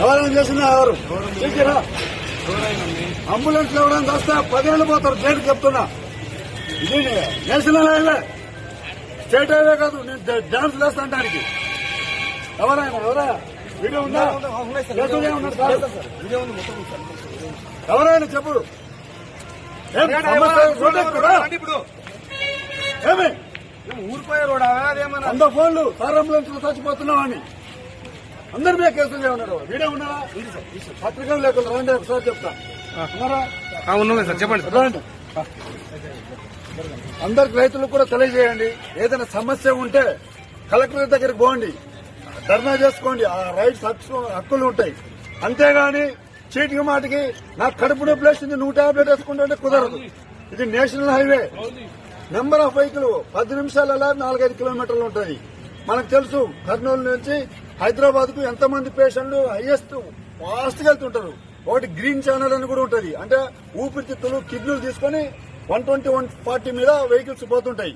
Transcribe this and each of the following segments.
ఎవరైనా చేసినా ఎవరు చేసిరా అంబులెన్స్ లో ఇవ్వడానికి వస్తే 10 ఏళ్ళు పోతారు జైలు చెప్తున్నా. ఇది నేషనల్ హైవే, స్టేట్ హైవే కాదు. నేను డాన్స్ వేస్తానికి ఎవరా వీడియో ఉందా? ఎవరైనా చెప్పు ఏమి ఊరిపోయే రోడ్ అదేమన్నా 100 ఫోన్లు సార్ అంబులెన్స్ లో చచ్చిపోతున్నామని అందరి మీద కేసులు ఏమన్నారు? వీడియో ఉన్నారా? పత్రికలు లేకుండా రండి ఒకసారి చెప్తా. ఉన్నాం సార్, చెప్పండి. రండి, అందరికి రైతులకు కూడా తెలియజేయండి. ఏదైనా సమస్య ఉంటే కలెక్టర్ దగ్గరికి పోండి, ధర్నా చేసుకోండి. ఆ రైట్స్ హక్కులు ఉంటాయి. అంతేగాని చీటికి మాటికి నాకు కడుపు నొప్పి లేచింది 100 టాబ్లెట్ వేసుకుంటుంటే కుదరదు. ఇది national highway. Number of vehicle 10 నిమిషాలలో 4-5 కిలోమీటర్లు ఉంటుంది. మనకు తెలుసు కర్నూలు నుంచి హైదరాబాద్ కు ఎంతమంది పేషెంట్లు హైయెస్ట్ ఫాస్ట్ గా వెళ్తుంటారు. ఒకటి గ్రీన్ ఛానల్ అని కూడా ఉంటుంది. అంటే ఊపిరితిత్తులు కిడ్నీలు తీసుకుని 120-140 మీద వెహికల్స్ పోతుంటాయి.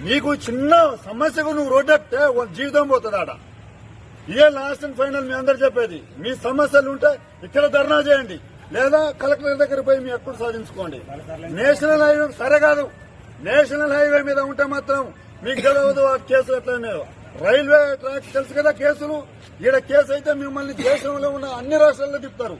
నీకు చిన్న సమస్యకు నువ్వు రోడ్డు ఎక్కితే జీవితం పోతుంది ఆడ. ఇదే లాస్ట్ అండ్ ఫైనల్ మీ అందరు చెప్పేది. మీ సమస్యలు ఉంటే ఇక్కడ ధర్నా చేయండి, లేదా కలెక్టర్ దగ్గర పోయి మీ హక్కులు సాధించుకోండి. నేషనల్ హైవే సరే కాదు, నేషనల్ హైవే మీద ఉంటే మాత్రం మీకు తెలియదు ఆ కేసులు ఎట్లయినాయో. రైల్వే ట్రాక్ తెలుసు కదా కేసులు. ఈడ కేసు అయితే మిమ్మల్ని దేశంలో ఉన్న అన్ని రాష్ట్రాల్లో తిప్పుతారు.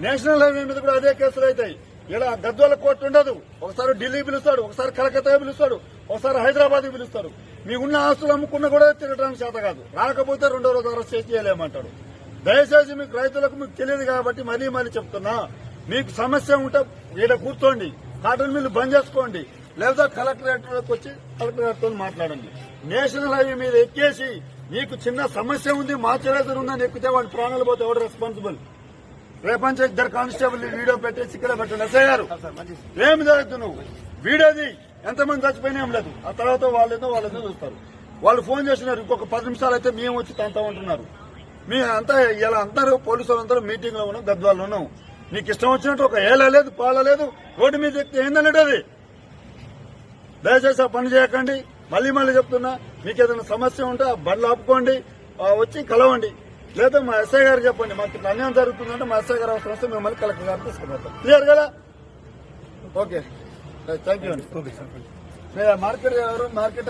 నేషనల్ హైవే మీద కూడా అదే కేసులు అవుతాయి. ఇలా గద్వాల కోర్టు ఉండదు. ఒకసారి ఢిల్లీ పిలుస్తాడు, ఒకసారి కలకత్తా పిలుస్తాడు, ఒకసారి హైదరాబాద్ పిలుస్తాడు. మీకున్న ఆస్తులు అమ్ముకున్నా కూడా తిరగడానికి చేత కాదు. రాకపోతే 2వ రోజు అరెస్ట్ చేసి చేయలేమంటాడు. దయచేసి మీకు రైతులకు మీకు తెలియదు కాబట్టి మరీ చెప్తున్నా. మీకు సమస్య ఉంటే ఈడ కూర్చోండి, కాటన్ మిల్లు బంద్ చేసుకోండి, లేదా కలెక్టరేట్లోకి వచ్చి కలెక్టరేట్ తో మాట్లాడండి. నేషనల్ హైవే మీద ఎక్కేసి మీకు చిన్న సమస్య ఉంది, మార్చరేజర్ ఉందని ఎక్కితే వాడి ప్రాణాలు పోతే ఎవరు రెస్పాన్సిబుల్? రేపంచే 2 కానిస్టేబుల్ వీడియో పెట్టేసి ఇక్కడ పెట్టండి. ఎస్ఐ గారు ఏమి జరుగుతు నువ్వు వీడియోది ఎంతమంది చచ్చిపోయినా ఏం లేదు. ఆ తర్వాత వాళ్ళేదో చూస్తారు. వాళ్ళు ఫోన్ చేసినారు, ఇంకొక 10 నిమిషాలు అయితే మేము వచ్చి తంతా ఉంటున్నారు. మీ అంతా ఇలా అందరూ పోలీసు వాళ్ళందరూ మీటింగ్ లో ఉన్నాం, గద్వాల్లో ఉన్నాం. నీకు ఇష్టం వచ్చినట్టు ఒక ఏల లేదు పాల లేదు రోడ్డు మీద ఎక్కితే ఏందన్నట్టు అది. దయచేసి ఆ పని చేయకండి. మళ్ళీ చెప్తున్నా, మీకు ఏదైనా సమస్య ఉంటే ఆ బండ్లు ఆపుకోండి, వచ్చి కలవండి, లేదా మా ఎస్ఐ గారు చెప్పండి. మాకు ఇట్లా అన్యాయం జరుగుతుందంటే మా ఎస్ఐ గారు అవసరం వస్తే మిమ్మల్ని కలెక్టర్ గారు తీసుకుపోతాం. క్లియర్ కదా? ఓకే, థ్యాంక్ యూ అండి. మార్కెట్ ఎవరు మార్కెట్